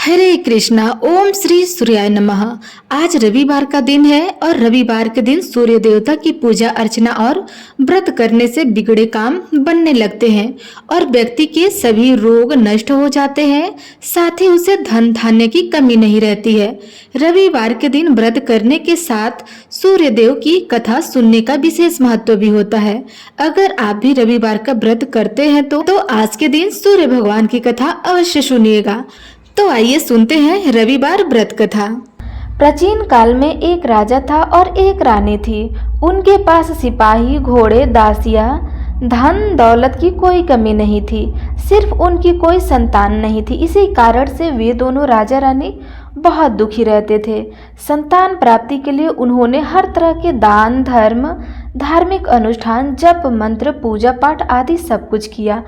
हरे कृष्णा। ओम श्री सूर्याय नमः। आज रविवार का दिन है और रविवार के दिन सूर्य देवता की पूजा अर्चना और व्रत करने से बिगड़े काम बनने लगते हैं और व्यक्ति के सभी रोग नष्ट हो जाते हैं। साथ ही उसे धन धान्य की कमी नहीं रहती है। रविवार के दिन व्रत करने के साथ सूर्य देव की कथा सुनने का विशेष महत्व भी होता है। अगर आप भी रविवार का व्रत करते हैं तो आज के दिन सूर्य भगवान की कथा अवश्य सुनिएगा। तो आइए सुनते हैं रविवार व्रत कथा। प्राचीन काल में एक राजा था और एक रानी थी। उनके पास सिपाही, घोड़े, दासियां, धन दौलत की कोई कमी नहीं थी। सिर्फ उनकी कोई संतान नहीं थी। इसी कारण से वे दोनों राजा रानी बहुत दुखी रहते थे। संतान प्राप्ति के लिए उन्होंने हर तरह के दान, धर्म, धार्मिक अनुष्ठान, जप, मंत्र, पूजा पाठ आदि सब कुछ किया,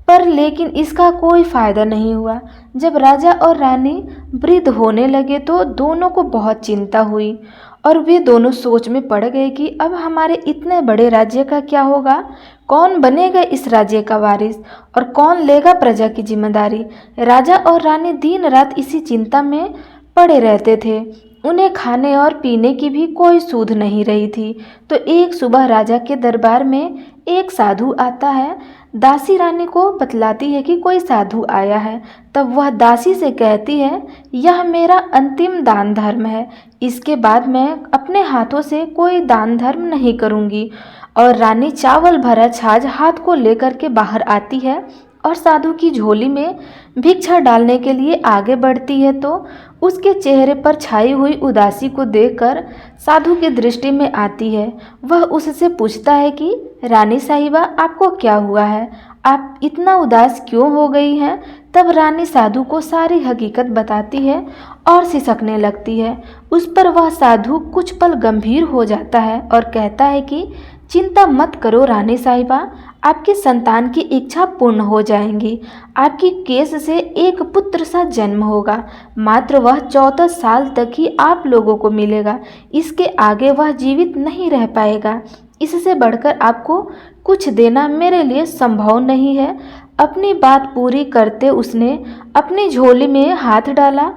पर लेकिन इसका कोई फायदा नहीं हुआ। जब राजा और रानी वृद्ध होने लगे तो दोनों को बहुत चिंता हुई और वे दोनों सोच में पड़ गए कि अब हमारे इतने बड़े राज्य का क्या होगा, कौन बनेगा इस राज्य का वारिस और कौन लेगा प्रजा की जिम्मेदारी। राजा और रानी दिन रात इसी चिंता में पड़े रहते थे। उन्हें खाने और पीने की भी कोई सूध नहीं रही थी। तो एक सुबह राजा के दरबार में एक साधु आता है। दासी रानी को बतलाती है कि कोई साधु आया है। तब वह दासी से कहती है, यह मेरा अंतिम दान धर्म है, इसके बाद मैं अपने हाथों से कोई दान धर्म नहीं करूँगी। और रानी चावल भरा छाछ हाथ को लेकर के बाहर आती है और साधु की झोली में भिक्षा डालने के लिए आगे बढ़ती है तो उसके चेहरे पर छाई हुई उदासी को देखकर साधु की दृष्टि में आती है। वह उससे पूछता है कि रानी साहिबा, आपको क्या हुआ है, आप इतना उदास क्यों हो गई हैं। तब रानी साधु को सारी हकीकत बताती है और सिसकने लगती है। उस पर वह साधु कुछ पल गंभीर हो जाता है और कहता है कि चिंता मत करो रानी साहिबा, आपकी संतान की इच्छा पूर्ण हो जाएंगी। आपकी केस से एक पुत्र सा जन्म होगा, मात्र वह 14 साल तक ही आप लोगों को मिलेगा। इसके आगे वह जीवित नहीं रह पाएगा। इससे बढ़कर आपको कुछ देना मेरे लिए संभव नहीं है। अपनी बात पूरी करते उसने अपनी झोली में हाथ डाला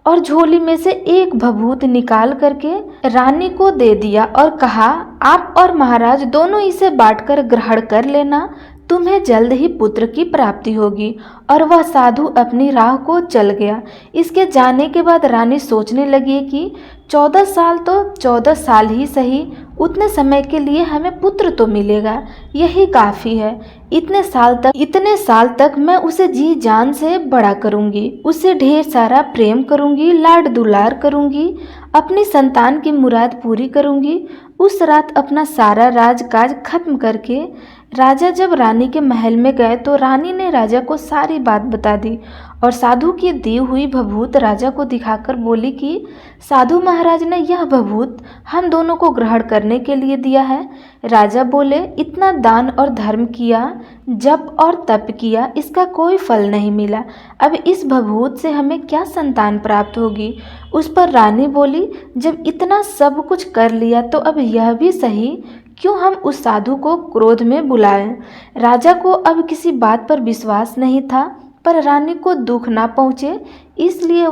और झोली में से एक भभूत निकाल करके रानी को दे दिया और कहा, आप और महाराज दोनों इसे बांटकर ग्रहण कर लेना, तुम्हें जल्द ही पुत्र की प्राप्ति होगी। और वह साधु अपनी राह को चल गया। इसके जाने के बाद रानी सोचने लगी कि 14 साल तो 14 साल ही सही, उतने समय के लिए हमें पुत्र तो मिलेगा, यही काफ़ी है। इतने साल तक मैं उसे जी जान से बड़ा करूँगी, उससे ढेर सारा प्रेम करूँगी, लाड दुलार करूँगी, अपनी संतान की मुराद पूरी करूँगी। उस रात अपना सारा राजकाज खत्म करके राजा जब रानी के महल में गए तो रानी ने राजा को सारी बात बता दी और साधु की दी हुई भभूत राजा को दिखाकर बोली कि साधु महाराज ने यह भभूत हम दोनों को ग्रहण करने के लिए दिया है। राजा बोले, इतना दान और धर्म किया, जप और तप किया, इसका कोई फल नहीं मिला। अब इस भभूत से हमें क्या संतान प्राप्त होगी। उस पर रानी बोली, जब इतना सब कुछ कर लिया तो अब यह भी सही, क्यों हम उस साधु को क्रोध में बुलाएं। राजा को अब किसी बात पर विश्वास नहीं था, पर रानी को दुख ना पहुँचे इसलिए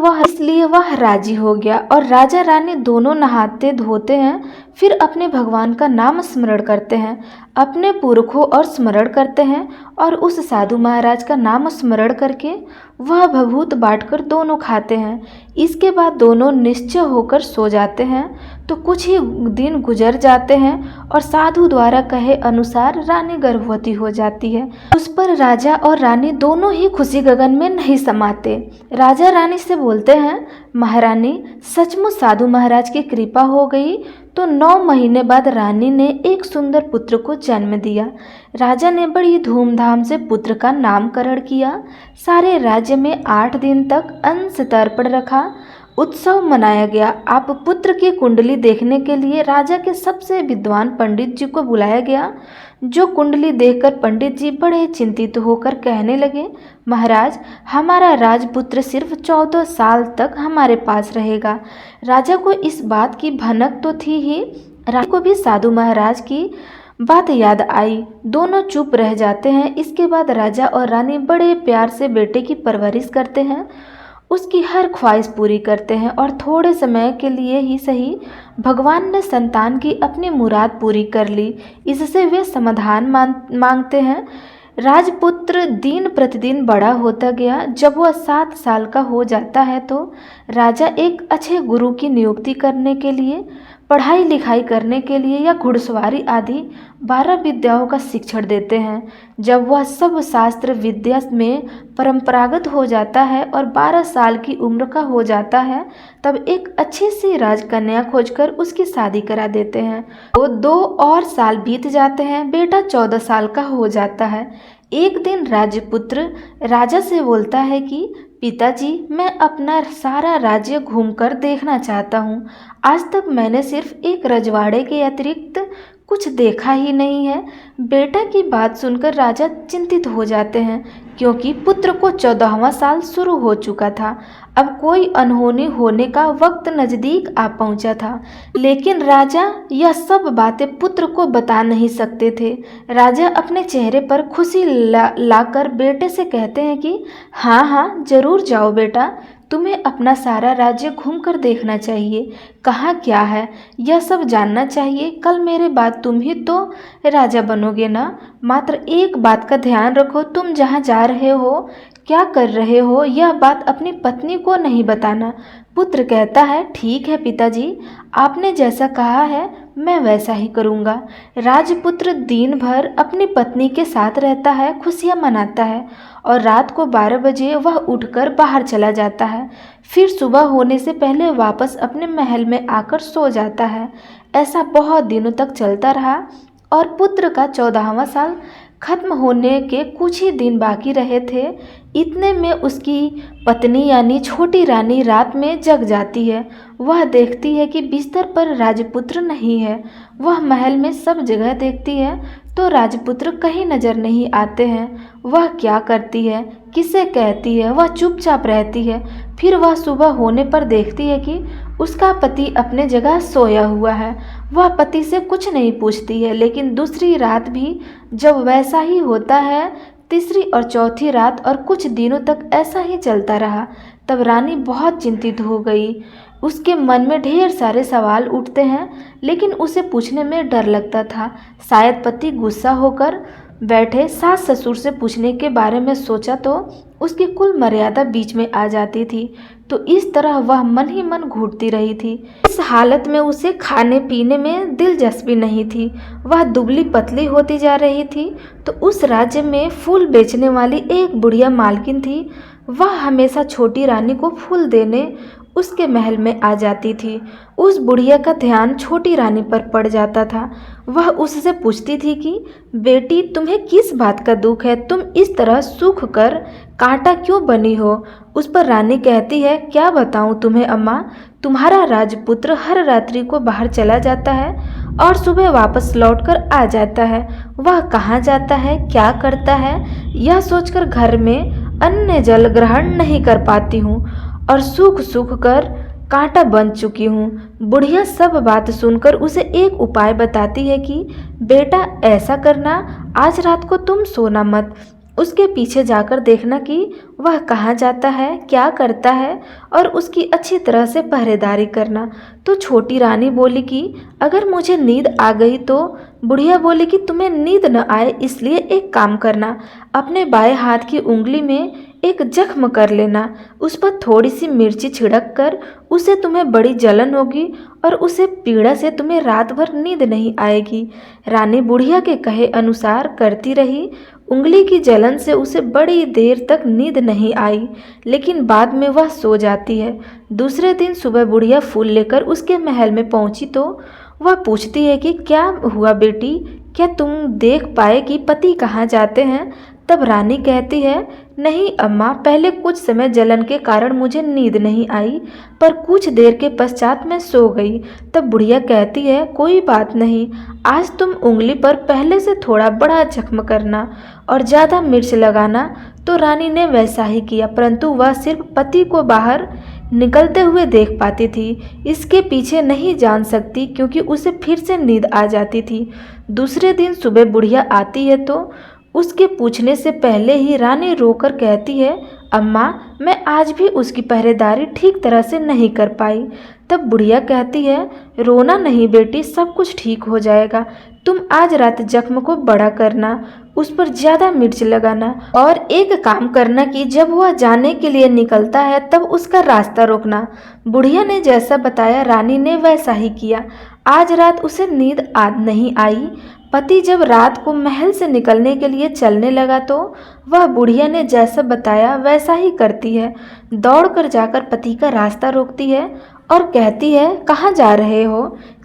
वह राजी हो गया। और राजा रानी दोनों नहाते धोते हैं, फिर अपने भगवान का नाम स्मरण करते हैं, अपने पुरखों और स्मरण करते हैं और उस साधु महाराज का नाम स्मरण करके वह भभूत बांटकर दोनों खाते हैं। इसके बाद दोनों निश्चय होकर सो जाते हैं। तो कुछ ही दिन गुजर जाते हैं और साधु द्वारा कहे अनुसार रानी गर्भवती हो जाती है। उस पर राजा और रानी दोनों ही खुशी गगन में नहीं समाते। राजा रानी से बोलते हैं, महारानी, सचमुच साधु महाराज की कृपा हो गई। तो 9 महीने बाद रानी ने एक सुंदर पुत्र को जन्म दिया। राजा ने बड़ी धूमधाम से पुत्र का नामकरण किया। सारे राज्य में 8 दिन तक अंश तर्पण रखा, उत्सव मनाया गया। आप पुत्र की कुंडली देखने के लिए राजा के सबसे विद्वान पंडित जी को बुलाया गया। जो कुंडली देखकर पंडित जी बड़े चिंतित होकर कहने लगे, महाराज, हमारा राजपुत्र सिर्फ 14 साल तक हमारे पास रहेगा। राजा को इस बात की भनक तो थी ही, राजा को भी साधु महाराज की बात याद आई। दोनों चुप रह जाते हैं। इसके बाद राजा और रानी बड़े प्यार से बेटे की परवरिश करते हैं उसकी हर ख्वाहिश पूरी करते हैं और थोड़े समय के लिए ही सही भगवान ने संतान की अपनी मुराद पूरी कर ली। इससे वे समाधान मांगते हैं। राजपुत्र दिन प्रतिदिन बड़ा होता गया। जब वह 7 साल का हो जाता है तो राजा एक अच्छे गुरु की नियुक्ति करने के लिए, पढ़ाई लिखाई करने के लिए या घुड़सवारी आदि 12 विद्याओं का शिक्षण देते हैं। जब वह सब शास्त्र विद्या में परंपरागत हो जाता है और 12 साल की उम्र का हो जाता है, तब एक अच्छी सी राजकन्या खोजकर उसकी शादी करा देते हैं। तो 2 और साल बीत जाते हैं। बेटा 14 साल का हो जाता है। एक दिन राजपुत्र राजा से बोलता है कि पिताजी, मैं अपना सारा राज्य घूमकर देखना चाहता हूँ। आज तक मैंने सिर्फ एक रजवाड़े के अतिरिक्त कुछ देखा ही नहीं है। बेटा की बात सुनकर राजा चिंतित हो जाते हैं, क्योंकि पुत्र को 14वां साल शुरू हो चुका था। अब कोई अनहोनी होने का वक्त नज़दीक आ पहुंचा था, लेकिन राजा यह सब बातें पुत्र को बता नहीं सकते थे। राजा अपने चेहरे पर खुशी लाकर बेटे से कहते हैं कि हाँ हाँ, जरूर जाओ बेटा, तुम्हें अपना सारा राज्य घूमकर देखना चाहिए। कहाँ क्या है यह सब जानना चाहिए। कल मेरे बाद तुम ही तो राजा बनोगे ना। मात्र एक बात का ध्यान रखो, तुम जहाँ जा रहे हो, क्या कर रहे हो, यह बात अपनी पत्नी को नहीं बताना। पुत्र कहता है ठीक है पिताजी, आपने जैसा कहा है मैं वैसा ही करूँगा। राजपुत्र दिन भर अपनी पत्नी के साथ रहता है, खुशियाँ मनाता है और रात को 12 बजे वह उठकर बाहर चला जाता है। फिर सुबह होने से पहले वापस अपने महल में आकर सो जाता है। ऐसा बहुत दिनों तक चलता रहा और पुत्र का 14वां साल खत्म होने के कुछ ही दिन बाकी रहे थे। इतने में उसकी पत्नी यानी छोटी रानी रात में जग जाती है। वह देखती है कि बिस्तर पर राजपुत्र नहीं है। वह महल में सब जगह देखती है तो राजपुत्र कहीं नजर नहीं आते हैं। वह क्या करती है, किसे कहती है, वह चुपचाप रहती है। फिर वह सुबह होने पर देखती है कि उसका पति अपने जगह सोया हुआ है। वह पति से कुछ नहीं पूछती है, लेकिन दूसरी रात भी जब वैसा ही होता है, तीसरी और चौथी रात और कुछ दिनों तक ऐसा ही चलता रहा। तब रानी बहुत चिंतित हो गई। उसके मन में ढेर सारे सवाल उठते हैं, लेकिन उसे पूछने में डर लगता था। शायद पति गुस्सा होकर बैठे सास ससुर से पूछने के बारे में सोचा तो उसकी कुल मर्यादा बीच में आ जाती थी। तो इस तरह वह मन ही मन घूटती रही थी। इस हालत में उसे खाने पीने में दिलचस्पी नहीं थी। वह दुबली पतली होती जा रही थी। तो उस राज्य में फूल बेचने वाली एक बुढ़िया मालकिन थी। वह हमेशा छोटी रानी को फूल देने उसके महल में आ जाती थी। उस बुढ़िया का ध्यान छोटी रानी पर पड़ जाता था। वह उससे पूछती थी कि बेटी, तुम्हें किस बात का दुख है, तुम इस तरह सूख कर कांटा क्यों बनी हो। उस पर रानी कहती है, क्या बताऊं तुम्हें अम्मा, तुम्हारा राजपुत्र हर रात्रि को बाहर चला जाता है और सुबह वापस लौटकर आ जाता है। वह कहाँ जाता है, क्या करता है, यह सोचकर घर में अन्न जल ग्रहण नहीं कर पाती हूँ और सूख सूख कर कांटा बन चुकी हूँ। बुढ़िया सब बात सुनकर उसे एक उपाय बताती है कि बेटा ऐसा करना, आज रात को तुम सोना मत, उसके पीछे जाकर देखना कि वह कहाँ जाता है, क्या करता है और उसकी अच्छी तरह से पहरेदारी करना। तो छोटी रानी बोली कि अगर मुझे नींद आ गई तो। बुढ़िया बोली कि तुम्हें नींद न आए इसलिए एक काम करना, अपने बाएं हाथ की उंगली में एक जख्म कर लेना, उस पर थोड़ी सी मिर्ची छिड़क कर, उसे तुम्हें बड़ी जलन होगी और उसे पीड़ा से तुम्हें रात भर नींद नहीं आएगी। रानी बुढ़िया के कहे अनुसार करती रही। उंगली की जलन से उसे बड़ी देर तक नींद नहीं आई, लेकिन बाद में वह सो जाती है। दूसरे दिन सुबह बुढ़िया फूल लेकर उसके महल में पहुंची तो वह पूछती है कि क्या हुआ बेटी, क्या तुम देख पाए कि पति कहाँ जाते हैं। तब रानी कहती है, नहीं अम्मा, पहले कुछ समय जलन के कारण मुझे नींद नहीं आई, पर कुछ देर के पश्चात मैं सो गई। तब बुढ़िया कहती है, कोई बात नहीं, आज तुम उंगली पर पहले से थोड़ा बड़ा जख्म करना और ज़्यादा मिर्च लगाना। तो रानी ने वैसा ही किया, परंतु वह सिर्फ पति को बाहर निकलते हुए देख पाती थी, इसके पीछे नहीं जान सकती, क्योंकि उसे फिर से नींद आ जाती थी। दूसरे दिन सुबह बुढ़िया आती है तो उसके पूछने से पहले ही रानी रोकर कहती है, अम्मा, मैं आज भी उसकी पहरेदारी ठीक तरह से नहीं कर पाई। तब बुढ़िया कहती है, रोना नहीं बेटी, सब कुछ ठीक हो जाएगा। तुम आज रात जख्म को बड़ा करना, उस पर ज्यादा मिर्च लगाना और एक काम करना कि जब वह जाने के लिए निकलता है तब उसका रास्ता रोकना। बुढ़िया ने जैसा बताया रानी ने वैसा ही किया। आज रात उसे नींद आज नहीं आई। पति जब रात को महल से निकलने के लिए चलने लगा तो वह बुढ़िया ने जैसा बताया वैसा ही करती है। दौड़कर जाकर पति का रास्ता रोकती है और कहती है, कहाँ जा रहे हो,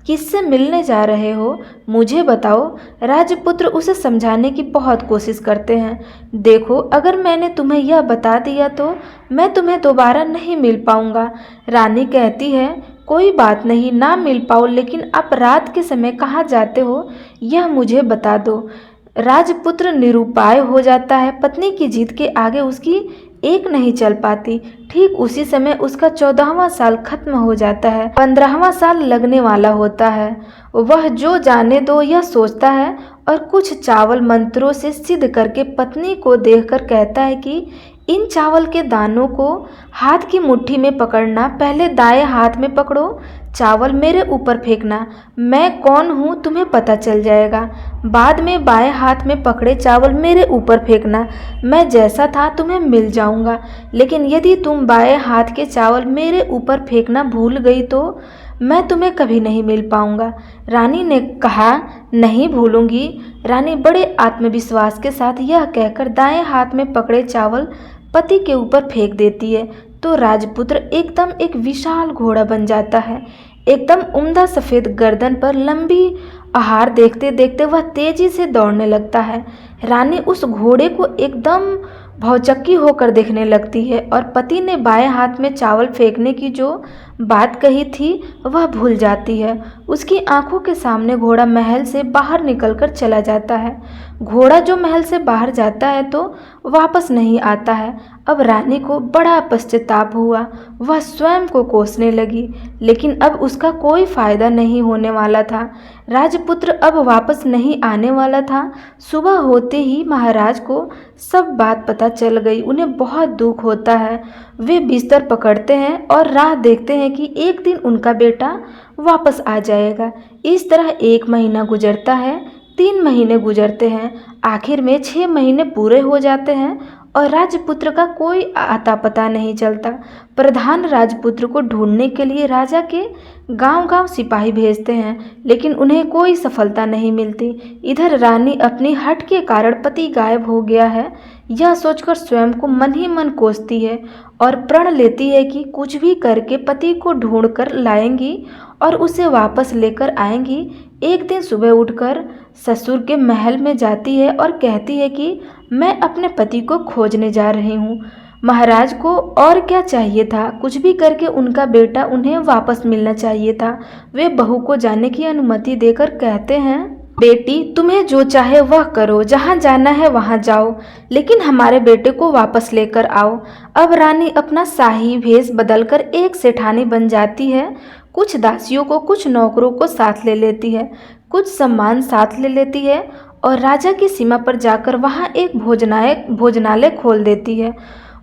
किससे मिलने जा रहे हो, मुझे बताओ। राजपुत्र उसे समझाने की बहुत कोशिश करते हैं। देखो, अगर मैंने तुम्हें यह बता दिया तो मैं तुम्हें दोबारा नहीं मिल पाऊंगा। रानी कहती है, कोई बात नहीं, ना मिल पाओ, लेकिन आप रात के समय कहाँ जाते हो यह मुझे बता दो। राजपुत्र निरुपाय हो जाता है। पत्नी की जिद के आगे उसकी एक नहीं चल पाती। ठीक उसी समय उसका 14वां साल खत्म हो जाता है। 15वां साल लगने वाला होता है। वह जो जाने दो यह सोचता है और कुछ चावल मंत्रों से सिद्ध करके पत्नी को देखकर कहता है कि इन चावल के दानों को हाथ की मुट्ठी में पकड़ना, पहले दाएं हाथ में पकड़ो, चावल मेरे ऊपर फेंकना, मैं कौन हूँ तुम्हें पता चल जाएगा। बाद में बाएं हाथ में पकड़े चावल मेरे ऊपर फेंकना, मैं जैसा था तुम्हें मिल जाऊंगा। लेकिन यदि तुम बाएं हाथ के चावल मेरे ऊपर फेंकना भूल गई तो मैं तुम्हें कभी नहीं मिल पाऊंगा। रानी ने कहा, नहीं भूलूंगी। रानी बड़े आत्मविश्वास के साथ यह कहकर दाएं हाथ में पकड़े चावल पति के ऊपर फेंक देती है तो राजपुत्र एकदम एक विशाल घोड़ा बन जाता है। एकदम उम्दा सफेद गर्दन पर लंबी आहार देखते देखते वह तेजी से दौड़ने लगता है। रानी उस घोड़े को एकदम भौचक्की होकर देखने लगती है और पति ने बाएं हाथ में चावल फेंकने की जो बात कही थी वह भूल जाती है। उसकी आंखों के सामने घोड़ा महल से बाहर निकलकर चला जाता है। घोड़ा जो महल से बाहर जाता है तो वापस नहीं आता है। अब रानी को बड़ा पश्चाताप हुआ। वह स्वयं को कोसने लगी, लेकिन अब उसका कोई फायदा नहीं होने वाला था। राजपुत्र अब वापस नहीं आने वाला था। सुबह होते ही महाराज को सब बात पता चल गई। उन्हें बहुत दुख होता है। वे बिस्तर पकड़ते हैं और राह देखते हैं कि एक दिन उनका बेटा वापस आ जाएगा। इस तरह 1 महीना गुजरता है, 3 महीने गुजरते हैं, आखिर में 6 महीने पूरे हो जाते हैं और राजपुत्र का कोई आता पता नहीं चलता। प्रधान राजपुत्र को ढूंढने के लिए राजा के गांव-गांव सिपाही भेजते हैं, लेकिन उन्हें कोई सफलता नहीं मिलती। इधर रानी अपनी हठ के कारण पति गायब हो गया है यह सोचकर स्वयं को मन ही मन कोसती है और प्रण लेती है कि कुछ भी करके पति को ढूंढ कर लाएंगी और उसे वापस लेकर आएंगी। एक दिन सुबह उठकर ससुर के महल में जाती है और कहती है कि मैं अपने पति को खोजने जा रही हूँ। महाराज को और क्या चाहिए था, कुछ भी करके उनका बेटा उन्हें वापस मिलना चाहिए था। वे बहू को जाने की अनुमति देकर कहते हैं, बेटी तुम्हें जो चाहे वह करो, जहाँ जाना है वहाँ जाओ, लेकिन हमारे बेटे को वापस लेकर आओ। अब रानी अपना शाही भेष बदलकर एक सेठानी बन जाती है। कुछ दासियों को, कुछ नौकरों को साथ ले लेती है, कुछ सम्मान साथ ले लेती है और राजा की सीमा पर जाकर वहाँ एक भोजनालय खोल देती है।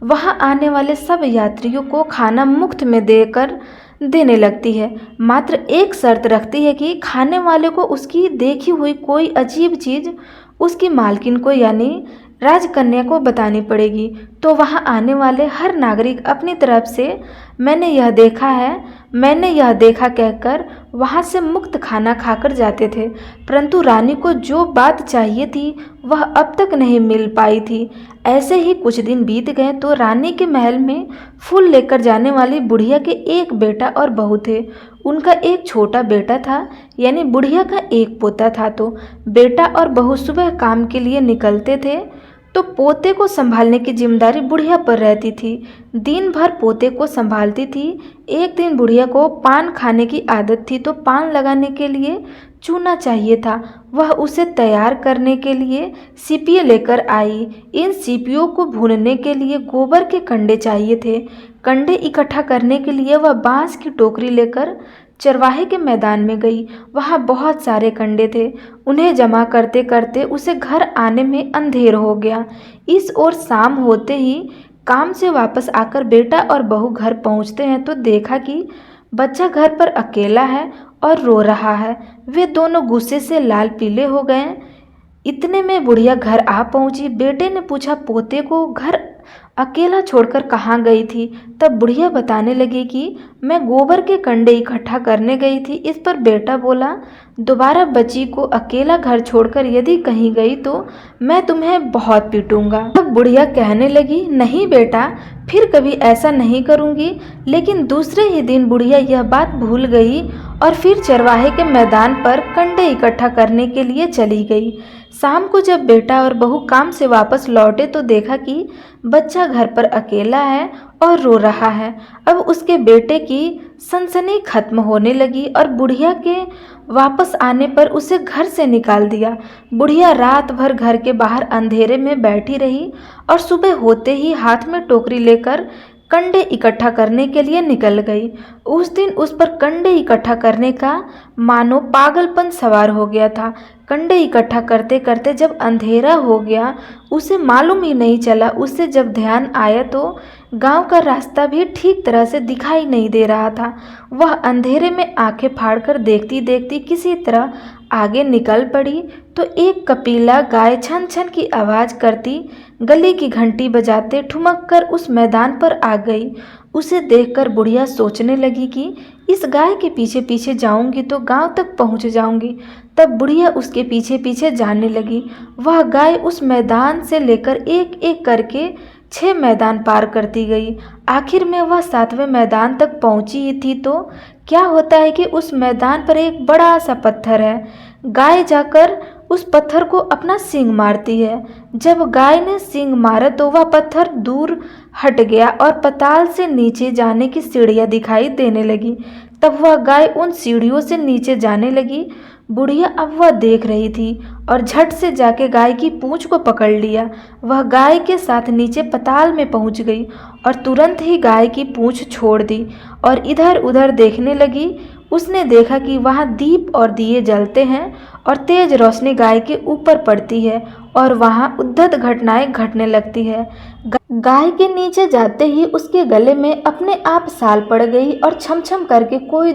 वहाँ आने वाले सब यात्रियों को खाना मुफ्त में देने लगती है। मात्र एक शर्त रखती है कि खाने वाले को उसकी देखी हुई कोई अजीब चीज़ उसकी मालकिन को यानी राजकन्या को बतानी पड़ेगी। तो वहाँ आने वाले हर नागरिक अपनी तरफ से मैंने यह देखा कहकर वहाँ से मुक्त खाना खाकर जाते थे। परंतु रानी को जो बात चाहिए थी वह अब तक नहीं मिल पाई थी। ऐसे ही कुछ दिन बीत गए तो रानी के महल में फूल लेकर जाने वाली बुढ़िया के एक बेटा और बहू थे। उनका एक छोटा बेटा था, यानी बुढ़िया का एक पोता था। तो बेटा और बहू सुबह काम के लिए निकलते थे तो पोते को संभालने की जिम्मेदारी बुढ़िया पर रहती थी। दिन भर पोते को संभालती थी। एक दिन बुढ़िया को पान खाने की आदत थी तो पान लगाने के लिए चूना चाहिए था। वह उसे तैयार करने के लिए सीपियाँ लेकर आई। इन सीपियों को भूनने के लिए गोबर के कंडे चाहिए थे। कंडे इकट्ठा करने के लिए वह बांस की टोकरी लेकर चरवाहे के मैदान में गई। वहाँ बहुत सारे कंडे थे। उन्हें जमा करते करते उसे घर आने में अंधेर हो गया। इस ओर शाम होते ही काम से वापस आकर बेटा और बहू घर पहुँचते हैं तो देखा कि बच्चा घर पर अकेला है और रो रहा है। वे दोनों गुस्से से लाल पीले हो गए। इतने में बुढ़िया घर आ पहुंची। बेटे ने पूछा, पोते को घर अकेला छोड़कर कहाँ गई थी? तब बुढ़िया बताने लगी कि मैं गोबर के कंडे इकट्ठा करने गई थी। इस पर बेटा बोला, दोबारा बच्ची को अकेला घर छोड़कर यदि कहीं गई तो मैं तुम्हें बहुत पीटूंगा। तब बुढ़िया कहने लगी, नहीं बेटा, फिर कभी ऐसा नहीं करूंगी। लेकिन दूसरे ही दिन बुढ़िया यह बात भूल गई और फिर चरवाहे के मैदान पर कंडे इकट्ठा करने के लिए चली गई। शाम को जब बेटा और बहू काम से वापस लौटे तो देखा कि बच्चा घर पर अकेला है और रो रहा है। अब उसके बेटे की सनसनी खत्म होने लगी और बुढ़िया के वापस आने पर उसे घर से निकाल दिया। बुढ़िया रात भर घर के बाहर अंधेरे में बैठी रही और सुबह होते ही हाथ में टोकरी लेकर कंडे इकट्ठा करने के लिए निकल गई। उस दिन उस पर कंडे इकट्ठा करने का मानो पागलपन सवार हो गया था। कंडे इकट्ठा करते करते जब अंधेरा हो गया उसे मालूम ही नहीं चला। उससे जब ध्यान आया तो गांव का रास्ता भी ठीक तरह से दिखाई नहीं दे रहा था। वह अंधेरे में आंखें फाड़कर देखती देखती किसी तरह आगे निकल पड़ी तो एक कपिला गाय छन छन की आवाज़ करती गली की घंटी बजाते ठुमक कर उस मैदान पर आ गई। उसे देखकर बुढ़िया सोचने लगी कि इस गाय के पीछे पीछे जाऊंगी तो गांव तक पहुंच जाऊंगी। तब बुढ़िया उसके पीछे पीछे जाने लगी। वह गाय उस मैदान से लेकर एक एक करके 6 मैदान पार करती गई। आखिर में वह 7वें मैदान तक पहुंची ही थी तो क्या होता है कि उस मैदान पर एक बड़ा सा पत्थर है। गाय जाकर उस पत्थर को अपना सींग मारती है। जब गाय ने सींग मारा तो वह पत्थर दूर हट गया और पताल से नीचे जाने की सीढ़ियाँ दिखाई देने लगी। तब वह गाय उन सीढ़ियों से नीचे जाने लगी। बुढ़िया अब वह देख रही थी और झट से जाके गाय की पूंछ को पकड़ लिया। वह गाय के साथ नीचे पताल में पहुंच गई और तुरंत ही गाय की पूंछ छोड़ दी और इधर उधर देखने लगी। उसने देखा कि वहाँ दीप और दिए जलते हैं और तेज रोशनी गाय के ऊपर पड़ती है और वहाँ उद्धत घटनाएं घटने लगती है। गाय के नीचे जाते ही उसके गले में अपने आप साल पड़ गई और छम छम करके कोई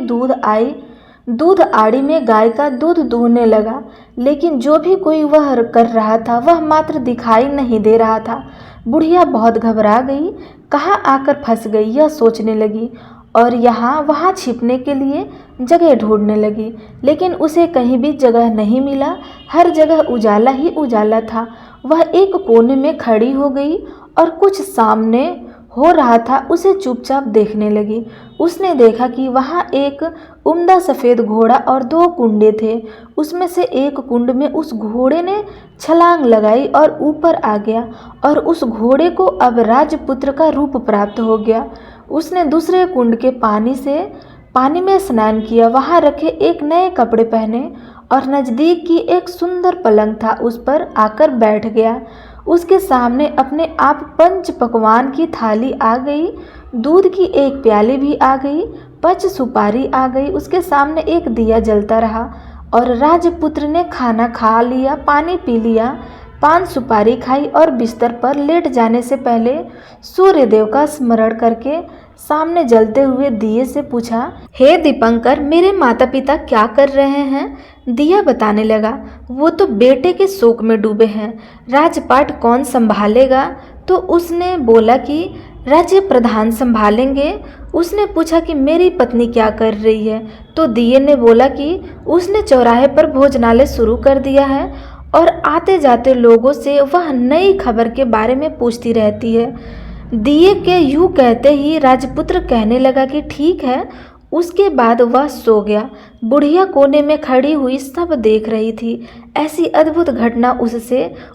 दूध आड़ी में गाय का दूध दूहने लगा। लेकिन जो भी कोई वह कर रहा था वह मात्र दिखाई नहीं दे रहा था। बुढ़िया बहुत घबरा गई, कहाँ आकर फंस गई यह सोचने लगी और यहाँ वहाँ छिपने के लिए जगह ढूंढने लगी। लेकिन उसे कहीं भी जगह नहीं मिला। हर जगह उजाला ही उजाला था। वह एक कोने में खड़ी हो गई और कुछ सामने हो रहा था उसे चुपचाप देखने लगी। उसने देखा कि वहाँ एक उम्दा सफ़ेद घोड़ा और 2 कुंडे थे। उसमें से एक कुंड में उस घोड़े ने छलांग लगाई और ऊपर आ गया और उस घोड़े को अब राजपुत्र का रूप प्राप्त हो गया। उसने दूसरे कुंड के पानी में स्नान किया। वहाँ रखे एक नए कपड़े पहने और नज़दीक की एक सुंदर पलंग था उस पर आकर बैठ गया। उसके सामने अपने आप 5 पकवान की थाली आ गई, दूध की एक प्याली भी आ गई, 5 सुपारी आ गई। उसके सामने एक दिया जलता रहा और राजपुत्र ने खाना खा लिया, पानी पी लिया, 5 सुपारी खाई और बिस्तर पर लेट जाने से पहले सूर्यदेव का स्मरण करके सामने जलते हुए दिए से पूछा, हे दीपंकर, मेरे माता पिता क्या कर रहे हैं? दिया बताने लगा, वो तो बेटे के शोक में डूबे हैं। राजपाट कौन संभालेगा? तो उसने बोला कि राज्य प्रधान संभालेंगे। उसने पूछा कि मेरी पत्नी क्या कर रही है? तो दिए ने बोला कि उसने चौराहे पर भोजनालय शुरू कर दिया है और आते जाते लोगों से वह नई खबर के बारे में पूछती रहती है। दिए के यूं कहते ही राजपुत्र कहने लगा कि ठीक है। उसके बाद वह सो गया। बुढ़िया कोने में खड़ी हुई सब देख रही थी। ऐसी अद्भुत घटना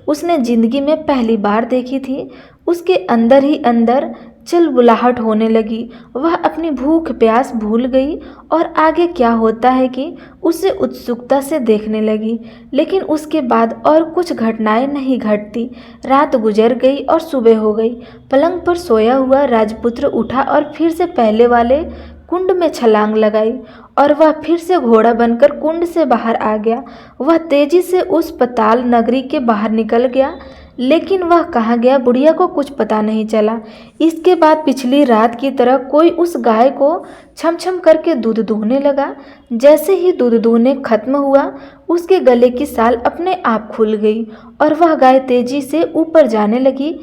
उसने जिंदगी में पहली बार देखी थी। उसके अंदर ही अंदर चिलबुलाहट होने लगी। वह अपनी भूख प्यास भूल गई और आगे क्या होता है कि उसे उत्सुकता से देखने लगी। लेकिन उसके बाद और कुछ घटनाएं नहीं घटती। रात गुजर गई और सुबह हो गई। पलंग पर सोया हुआ राजपुत्र उठा और फिर से पहले वाले कुंड में छलांग लगाई और वह फिर से घोड़ा बनकर कुंड से बाहर आ गया। वह तेजी से उस पाताल नगरी के बाहर निकल गया, लेकिन वह कहाँ गया बुढ़िया को कुछ पता नहीं चला। इसके बाद पिछली रात की तरह कोई उस गाय को छम छम करके दूध दूहने लगा। जैसे ही दूध दूहने खत्म हुआ, उसके गले की साल अपने आप खुल गई और वह गाय तेजी से ऊपर जाने लगी,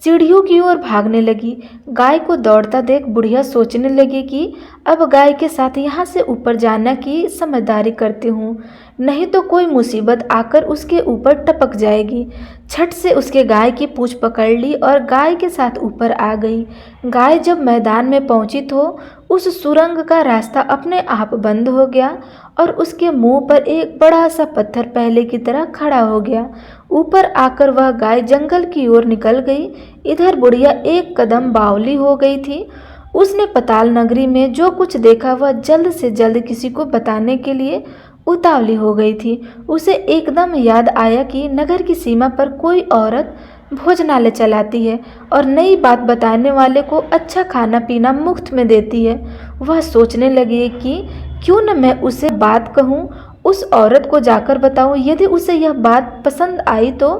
सीढ़ियों की ओर भागने लगी। गाय को दौड़ता देख बुढ़िया सोचने लगी कि अब गाय के साथ यहाँ से ऊपर जाना की समझदारी करती हूँ, नहीं तो कोई मुसीबत आकर उसके ऊपर टपक जाएगी। झट से उसके गाय की पूंछ पकड़ ली और गाय के साथ ऊपर आ गई। गाय जब मैदान में पहुंची तो उस सुरंग का रास्ता अपने आप बंद हो गया और उसके मुंह पर एक बड़ा सा पत्थर पहले की तरह खड़ा हो गया। ऊपर आकर वह गाय जंगल की ओर निकल गई। इधर बुढ़िया एक कदम बावली हो गई थी। उसने पाताल नगरी में जो कुछ देखा वह जल्द से जल्द किसी को बताने के लिए उतावली हो गई थी। उसे एकदम याद आया कि नगर की सीमा पर कोई औरत भोजनालय चलाती है और नई बात बताने वाले को अच्छा खाना पीना मुफ्त में देती है। वह सोचने लगी कि क्यों न मैं उसे बात कहूँ, उस औरत को जाकर बताऊँ। यदि उसे यह बात पसंद आई तो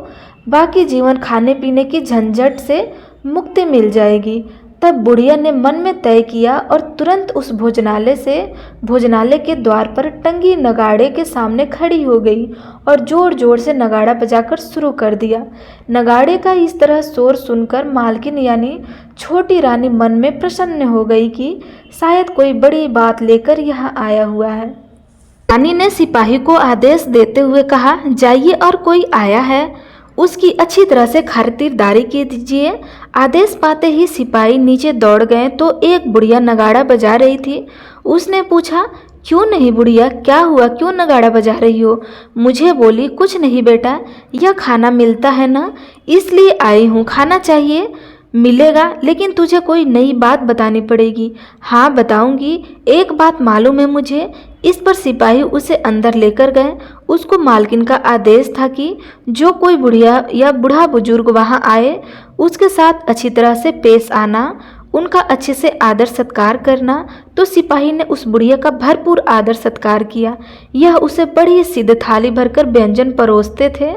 बाकी जीवन खाने पीने की झंझट से मुक्ति मिल जाएगी। तब बुढ़िया ने मन में तय किया और तुरंत उस भोजनालय के द्वार पर टंगी नगाड़े के सामने खड़ी हो गई और जोर जोर से नगाड़ा बजाकर शुरू कर दिया। नगाड़े का इस तरह शोर सुनकर मालकिन यानी छोटी रानी मन में प्रसन्न हो गई कि शायद कोई बड़ी बात लेकर यहाँ आया हुआ है। रानी ने सिपाही को आदेश देते हुए कहा, जाइए और कोई आया है उसकी अच्छी तरह से खातिरदारी कीजिए। आदेश पाते ही सिपाही नीचे दौड़ गए तो एक बुढ़िया नगाड़ा बजा रही थी। उसने पूछा, क्यों नहीं बुढ़िया, क्या हुआ, क्यों नगाड़ा बजा रही हो? मुझे बोली, कुछ नहीं बेटा, यह खाना मिलता है ना, इसलिए आई हूँ। खाना चाहिए? मिलेगा, लेकिन तुझे कोई नई बात बतानी पड़ेगी। हाँ बताऊंगी, एक बात मालूम है मुझे। इस पर सिपाही उसे अंदर लेकर गए। उसको मालकिन का आदेश था कि जो कोई बुढ़िया या बूढ़ा बुजुर्ग वहाँ आए उसके साथ अच्छी तरह से पेश आना, उनका अच्छे से आदर सत्कार करना। तो सिपाही ने उस बुढ़िया का भरपूर आदर सत्कार किया। यह उसे बड़ी सिद्ध थाली भरकर व्यंजन परोसते थे।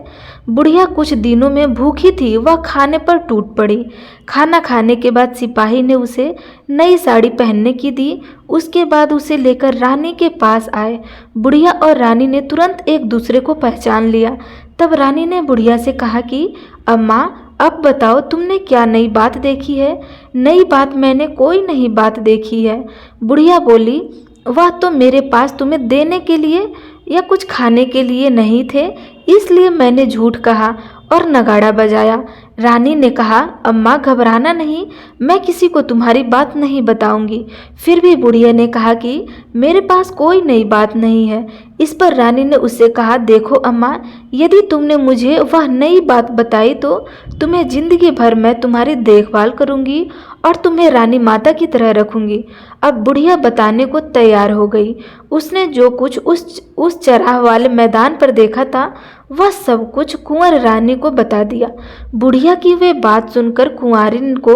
बुढ़िया कुछ दिनों में भूखी थी, वह खाने पर टूट पड़ी। खाना खाने के बाद सिपाही ने उसे नई साड़ी पहनने की दी। उसके बाद उसे लेकर रानी के पास आए। बुढ़िया और रानी ने तुरंत एक दूसरे को पहचान लिया। तब रानी ने बुढ़िया से कहा कि अम्मा, अब बताओ तुमने क्या नई बात देखी है? नई बात मैंने कोई नई बात देखी है। बुढ़िया बोली, वह तो मेरे पास तुम्हें देने के लिए या कुछ खाने के लिए नहीं थे, इसलिए मैंने झूठ कहा और नगाड़ा बजाया। रानी ने कहा, अम्मा घबराना नहीं, मैं किसी को तुम्हारी बात नहीं बताऊंगी। फिर भी बुढ़िया ने कहा कि मेरे पास कोई नई बात नहीं है। इस पर रानी ने उससे कहा, देखो अम्मा, यदि तुमने मुझे वह नई बात बताई तो तुम्हें जिंदगी भर मैं तुम्हारी देखभाल करूंगी और तुम्हें रानी माता की तरह रखूंगी। अब बुढ़िया बताने को तैयार हो गई। उसने जो कुछ उस चराह वाले मैदान पर देखा था वह सब कुछ कुंवर रानी को बता दिया। बुढ़िया की वे बात सुनकर कुंवारिन को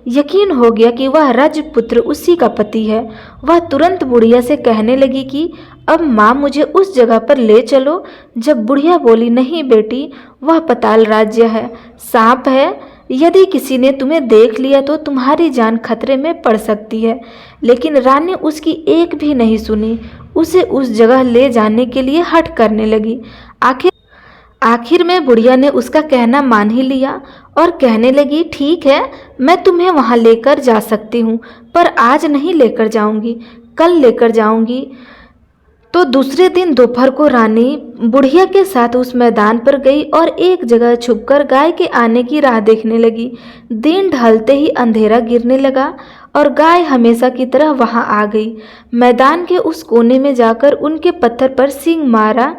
यकीन हो गया कि वह राजपुत्र उसी का पति है। वह तुरंत बुढ़िया से कहने लगी कि अब माँ मुझे उस जगह पर ले चलो। जब बुढ़िया बोली, नहीं बेटी, वह पाताल राज्य है, सांप है, यदि किसी ने तुम्हें देख लिया तो तुम्हारी जान खतरे में पड़ सकती है। लेकिन रानी उसकी एक भी नहीं सुनी, उसे उस जगह ले जाने के लिए हठ करने लगी। आखिर में बुढ़िया ने उसका कहना मान ही लिया और कहने लगी, ठीक है, मैं तुम्हें वहां लेकर जा सकती हूँ, पर आज नहीं लेकर जाऊंगी, कल लेकर जाऊंगी। तो दूसरे दिन दोपहर को रानी बुढ़िया के साथ उस मैदान पर गई और एक जगह छुपकर गाय के आने की राह देखने लगी। दिन ढलते ही अंधेरा गिरने लगा और गाय हमेशा की तरह वहां आ गई। मैदान के उस कोने में जाकर उनके पत्थर पर सींग मारा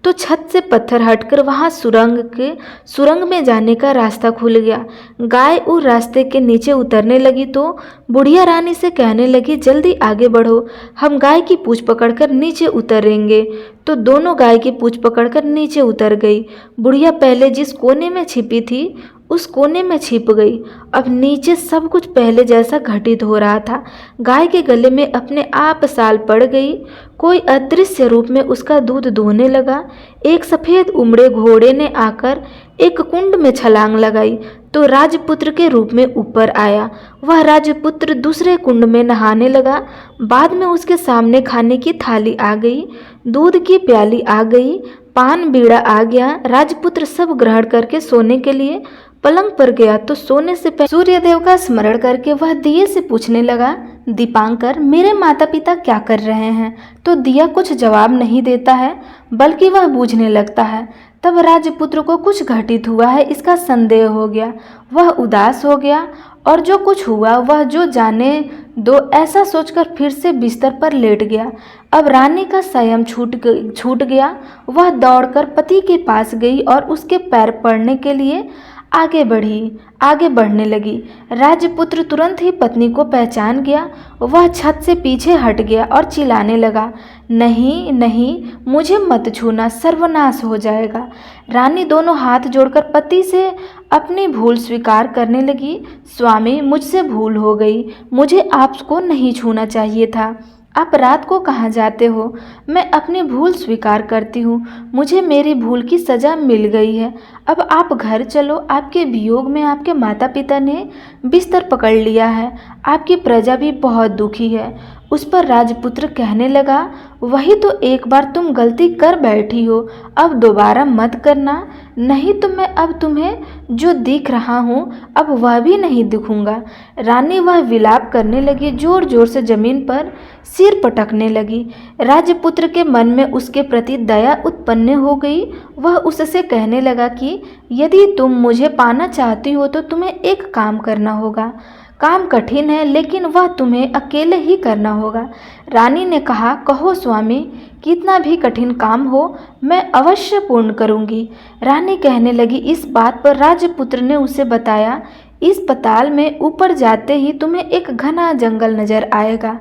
तो छत से पत्थर हटकर वहां सुरंग में जाने का रास्ता खुल गया। गाय उस रास्ते के नीचे उतरने लगी तो बुढ़िया रानी से कहने लगी, जल्दी आगे बढ़ो, हम गाय की पूंछ पकड़कर नीचे उतरेंगे। तो दोनों गाय की पूंछ पकड़कर नीचे उतर गई। बुढ़िया पहले जिस कोने में छिपी थी उस कोने में छिप गई। अब नीचे सब कुछ पहले जैसा घटित हो रहा था। गाय के गले में अपने आप साल पड़ गई। कोई अदृश्य रूप में उसका दूध दूहने लगा। एक सफेद उमड़े घोड़े ने आकर एक कुंड में छलांग लगाई तो राजपुत्र के रूप में ऊपर आया। वह राजपुत्र दूसरे कुंड में नहाने लगा। बाद में उसके सामने खाने की थाली आ गई, दूध की प्याली आ गई, पान बीड़ा आ गया। राजपुत्र सब ग्रहण करके सोने के लिए पलंग पर गया तो सोने से पहले सूर्यदेव का स्मरण करके वह दिए से पूछने लगा, दीपांकर, मेरे माता पिता क्या कर रहे हैं? तो दिया कुछ जवाब नहीं देता है, बल्कि वह बूझने लगता है। तब राजपुत्र को कुछ घटित हुआ है इसका संदेह हो गया। वह उदास हो गया और जो कुछ हुआ वह जो जाने दो ऐसा सोचकर फिर से बिस्तर पर लेट गया। अब रानी का संयम छूट गया। वह दौड़कर पति के पास गई और उसके पैर पड़ने के लिए आगे बढ़ने लगी। राजपुत्र तुरंत ही पत्नी को पहचान गया। वह छत से पीछे हट गया और चिल्लाने लगा, नहीं नहीं, मुझे मत छूना, सर्वनाश हो जाएगा। रानी दोनों हाथ जोड़कर पति से अपनी भूल स्वीकार करने लगी। स्वामी, मुझसे भूल हो गई, मुझे आपको नहीं छूना चाहिए था। आप रात को कहाँ जाते हो? मैं अपनी भूल स्वीकार करती हूँ, मुझे मेरी भूल की सज़ा मिल गई है। अब आप घर चलो, आपके वियोग में आपके माता पिता ने बिस्तर पकड़ लिया है, आपकी प्रजा भी बहुत दुखी है। उस पर राजपुत्र कहने लगा, वही तो एक बार तुम गलती कर बैठी हो, अब दोबारा मत करना, नहीं तो मैं अब तुम्हें जो दिख रहा हूँ अब वह भी नहीं दिखूंगा। रानी वह विलाप करने लगी, जोर जोर से जमीन पर सिर पटकने लगी। राजपुत्र के मन में उसके प्रति दया उत्पन्न हो गई। वह उससे कहने लगा कि यदि तुम मुझे पाना चाहती हो तो तुम्हें एक काम करना होगा। काम कठिन है लेकिन वह तुम्हें अकेले ही करना होगा। रानी ने कहा, कहो स्वामी, कितना भी कठिन काम हो मैं अवश्य पूर्ण करूंगी। रानी कहने लगी, इस बात पर राजपुत्र ने उसे बताया, इस पताल में ऊपर जाते ही तुम्हें एक घना जंगल नजर आएगा।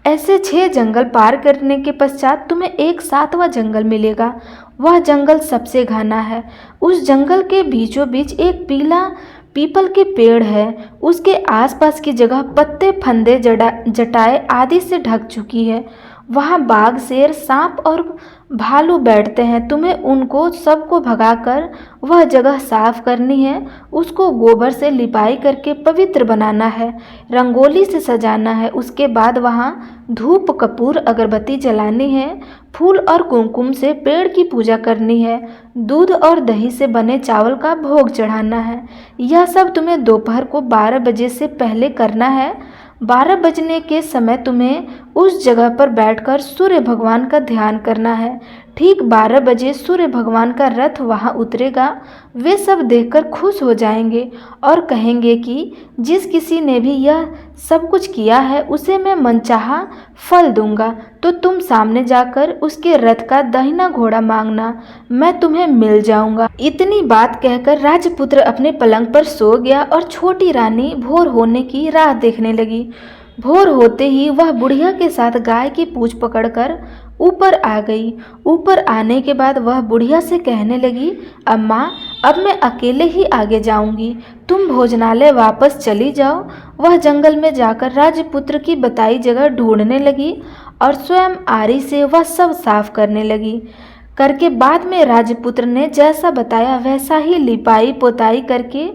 ऐसे 6 जंगल पार करने के पश्चात तुम्हें एक 7वां जंगल मिलेगा। वह जंगल सबसे घना है। उस जंगल के बीचों बीच एक पीपल के पेड़ है। उसके आसपास की जगह पत्ते, फंदे, जटाएं आदि से ढक चुकी है। वहाँ बाघ, शेर, सांप और भालू बैठते हैं। तुम्हें उनको सबको भगाकर वह जगह साफ करनी है। उसको गोबर से लिपाई करके पवित्र बनाना है, रंगोली से सजाना है। उसके बाद वहाँ धूप, कपूर, अगरबत्ती जलानी है, फूल और कुमकुम से पेड़ की पूजा करनी है, दूध और दही से बने चावल का भोग चढ़ाना है। यह सब तुम्हें दोपहर को 12 बजे से पहले करना है। 12 बजने के समय तुम्हें उस जगह पर बैठकर सूर्य भगवान का ध्यान करना है। ठीक 12 बजे सूर्य भगवान का रथ वहां उतरेगा। वे सब देखकर खुश हो जाएंगे और कहेंगे कि जिस किसी ने भी यह सब कुछ किया है उसे मैं मनचाहा फल दूंगा। तो तुम सामने जाकर उसके रथ का दाहिना घोड़ा मांगना, मैं तुम्हें मिल जाऊंगा। इतनी बात कहकर राजपुत्र अपने पलंग पर सो गया और छोटी रानी भोर होने की राह देखने लगी। भोर होते ही वह बुढ़िया के साथ गाय की पूंछ पकड़कर ऊपर आ गई। ऊपर आने के बाद वह बुढ़िया से कहने लगी, अम्मा, अब मैं अकेले ही आगे जाऊंगी, तुम भोजनालय वापस चली जाओ। वह जंगल में जाकर राजपुत्र की बताई जगह ढूंढने लगी और स्वयं आरी से वह सब साफ करने लगी। करके बाद में राजपुत्र ने जैसा बताया वैसा ही लिपाई पोताई करके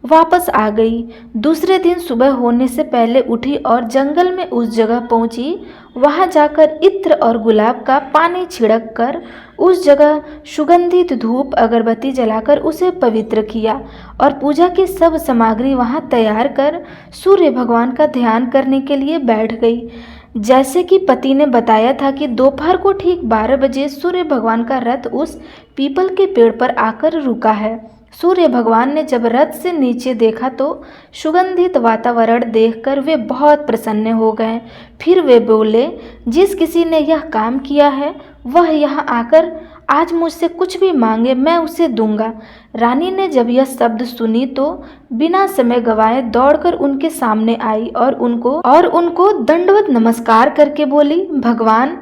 वापस आ गई। दूसरे दिन सुबह होने से पहले उठी और जंगल में उस जगह पहुंची। वहां जाकर इत्र और गुलाब का पानी छिड़क कर उस जगह सुगंधित धूप अगरबत्ती जलाकर उसे पवित्र किया और पूजा की सब सामग्री वहां तैयार कर सूर्य भगवान का ध्यान करने के लिए बैठ गई। जैसे कि पति ने बताया था कि दोपहर को ठीक 12 बजे सूर्य भगवान का रथ उस पीपल के पेड़ पर आकर रुका है। सूर्य भगवान ने जब रथ से नीचे देखा तो सुगंधित वातावरण देखकर वे बहुत प्रसन्न हो गए। फिर वे बोले, जिस किसी ने यह काम किया है वह यहाँ आकर आज मुझसे कुछ भी मांगे मैं उसे दूंगा। रानी ने जब यह शब्द सुनी तो बिना समय गवाए दौड़कर उनके सामने आई और उनको दंडवत नमस्कार करके बोली, भगवान,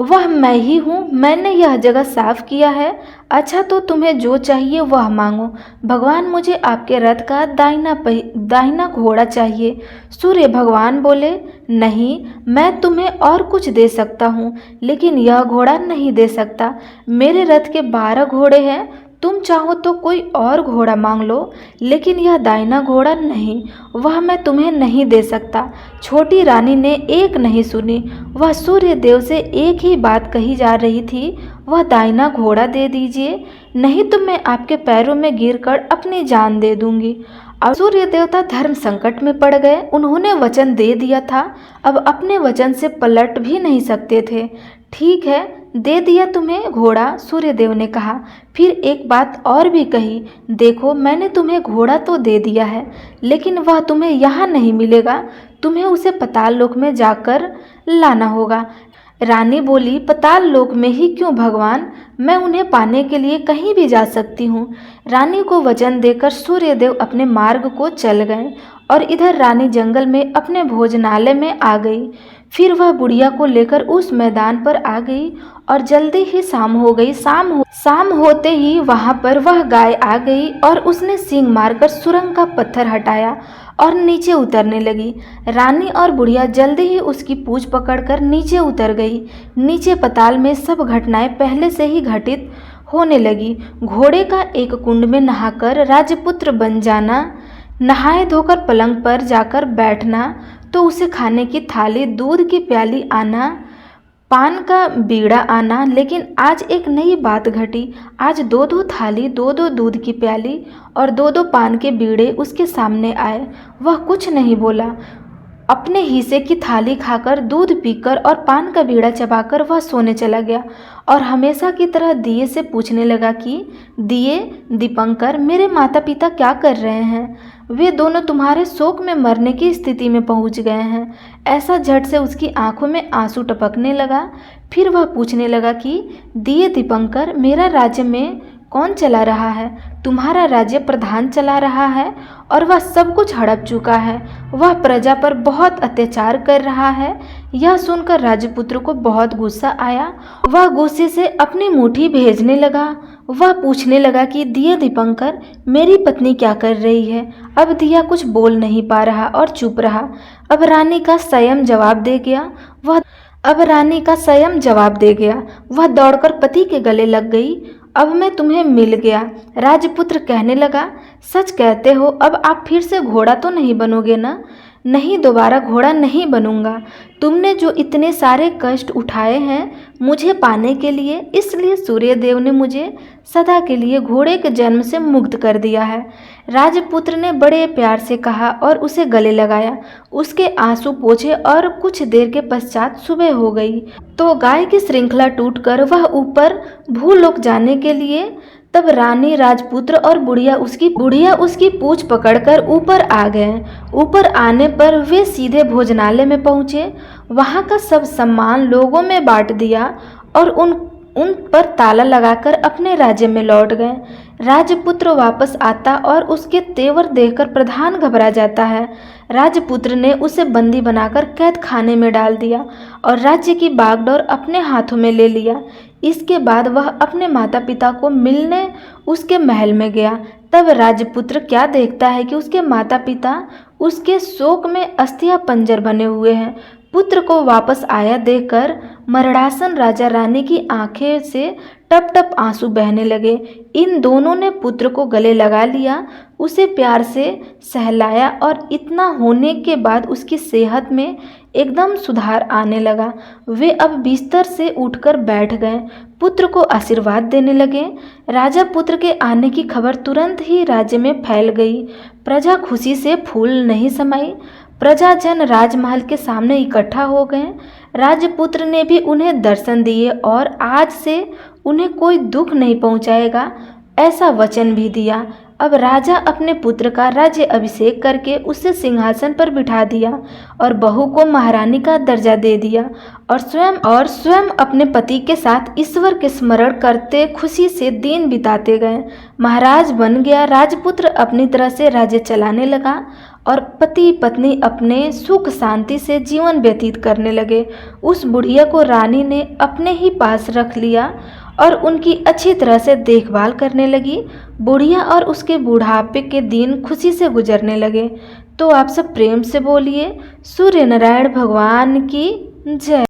वह मैं ही हूँ, मैंने यह जगह साफ किया है। अच्छा, तो तुम्हें जो चाहिए वह मांगो। भगवान, मुझे आपके रथ का दाहिना घोड़ा चाहिए। सूर्य भगवान बोले, नहीं, मैं तुम्हें और कुछ दे सकता हूँ, लेकिन यह घोड़ा नहीं दे सकता। मेरे रथ के 12 घोड़े हैं, तुम चाहो तो कोई और घोड़ा मांग लो, लेकिन यह दाहिना घोड़ा नहीं, वह मैं तुम्हें नहीं दे सकता। छोटी रानी ने एक नहीं सुनी। वह सूर्य देव से एक ही बात कही जा रही थी, वह दाहिना घोड़ा दे दीजिए, नहीं तो मैं आपके पैरों में गिरकर अपनी जान दे दूंगी। अब सूर्य देवता धर्म संकट में पड़ गए। उन्होंने वचन दे दिया था, अब अपने वचन से पलट भी नहीं सकते थे। ठीक है, दे दिया तुम्हें घोड़ा, सूर्यदेव ने कहा। फिर एक बात और भी कही, देखो, मैंने तुम्हें घोड़ा तो दे दिया है, लेकिन वह तुम्हें यहाँ नहीं मिलेगा, तुम्हें उसे पाताल लोक में जाकर लाना होगा। रानी बोली, पाताल लोक में ही क्यों भगवान, मैं उन्हें पाने के लिए कहीं भी जा सकती हूँ। रानी को वचन देकर सूर्यदेव अपने मार्ग को चल गए और इधर रानी जंगल में अपने भोजनालय में आ गई। फिर वह बुढ़िया को लेकर उस मैदान पर आ गई और जल्दी ही शाम हो गई। शाम होते ही वहां पर वह गाय आ गई और उसने सींग मारकर सुरंग का पत्थर हटाया और नीचे उतरने लगी। रानी और बुढ़िया जल्दी ही उसकी पूंछ पकड़कर नीचे उतर गई। नीचे पाताल में सब घटनाएं पहले से ही घटित होने लगी। घोड़े का एक कुंड में नहाकर राजपुत्र बन जाना, नहाए धोकर पलंग पर जाकर बैठना, तो उसे खाने की थाली, दूध की प्याली आना, पान का बीड़ा आना। लेकिन आज एक नई बात घटी। आज 2-2 थाली, 2-2 दूध की प्याली और 2-2 पान के बीड़े उसके सामने आए। वह कुछ नहीं बोला। अपने हिस्से की थाली खाकर, दूध पीकर और पान का बीड़ा चबाकर वह सोने चला गया और हमेशा की तरह दिए से पूछने लगा कि दिए, दीपंकर, मेरे माता पिता क्या कर रहे हैं? वे दोनों तुम्हारे शोक में मरने की स्थिति में पहुंच गए हैं। ऐसा झट से उसकी आंखों में आंसू टपकने लगा। फिर वह पूछने लगा कि दिए, दीपंकर, मेरा राज्य में कौन चला रहा है? तुम्हारा राज्य प्रधान चला रहा है और वह सब कुछ हड़प चुका है। वह प्रजा पर बहुत अत्याचार कर रहा है। यह सुनकर राजपुत्र को बहुत गुस्सा आया। वह गुस्से से अपनी मुट्ठी भेजने लगा। वह पूछने लगा कि दिए, दीपंकर, मेरी पत्नी क्या कर रही है? अब दिया कुछ बोल नहीं पा रहा और चुप रहा। अब रानी का संयम जवाब दे गया। वह दौड़कर पति के गले लग गई। अब मैं तुम्हें मिल गया। राजपुत्र कहने लगा, सच कहते हो, अब आप फिर से घोड़ा तो नहीं बनोगे ना? नहीं, दोबारा घोड़ा नहीं बनूंगा। तुमने जो इतने सारे कष्ट उठाए हैं मुझे पाने के लिए, इसलिए सूर्यदेव ने मुझे सदा के लिए घोड़े के जन्म से मुक्त कर दिया है। राजपुत्र ने बड़े प्यार से कहा और उसे गले लगाया, उसके आंसू पोंछे और कुछ देर के पश्चात सुबह हो गई तो गाय की श्रृंखला टूटकर वह ऊपर भूलोक जाने के लिए। तब रानी, राजपुत्र और बुढ़िया उसकी पूंछ पकड़कर ऊपर आ गए। ऊपर आने पर वे सीधे भोजनालय में पहुंचे। वहां का सब सामान लोगों में बांट दिया और उन पर ताला लगाकर अपने राज्य में लौट गए। राजपुत्र वापस आता और उसके तेवर देखकर प्रधान घबरा जाता है। राजपुत्र ने उसे बंदी बनाकर कैद खाने में डाल दिया और राज्य की बागडोर अपने हाथों में ले लिया। इसके बाद वह अपने माता पिता को मिलने उसके महल में गया। तब राजपुत्र क्या देखता है कि उसके माता पिता उसके शोक में अस्थिया पंजर बने हुए हैं। पुत्र को वापस आया देखकर मरड़ासन राजा रानी की आंखें से टप टप आंसू बहने लगे। इन दोनों ने पुत्र को गले लगा लिया, उसे प्यार से सहलाया और इतना होने के बाद उसकी सेहत में एकदम सुधार आने लगा। वे अब बिस्तर से उठकर बैठ गए, पुत्र को आशीर्वाद देने लगे। राजा पुत्र के आने की खबर तुरंत ही राज्य में फैल गई। प्रजा खुशी से फूल नहीं समाई। प्रजाजन राजमहल के सामने इकट्ठा हो गए। राजपुत्र ने भी उन्हें दर्शन दिए और आज से उन्हें कोई दुख नहीं पहुंचाएगा, ऐसा वचन भी दिया। अब राजा अपने पुत्र का राज्य अभिषेक करके उसे सिंहासन पर बिठा दिया और बहू को महारानी का दर्जा दे दिया और स्वयं अपने पति के साथ ईश्वर के स्मरण करते खुशी से दिन बिताते गए। महाराज बन गया। राजपुत्र अपनी तरह से राज्य चलाने लगा और पति पत्नी अपने सुख शांति से जीवन व्यतीत करने लगे। उस बुढ़िया को रानी ने अपने ही पास रख लिया और उनकी अच्छी तरह से देखभाल करने लगी। बुढ़िया और उसके बुढ़ापे के दिन खुशी से गुजरने लगे। तो आप सब प्रेम से बोलिए सूर्य नारायण भगवान की जय।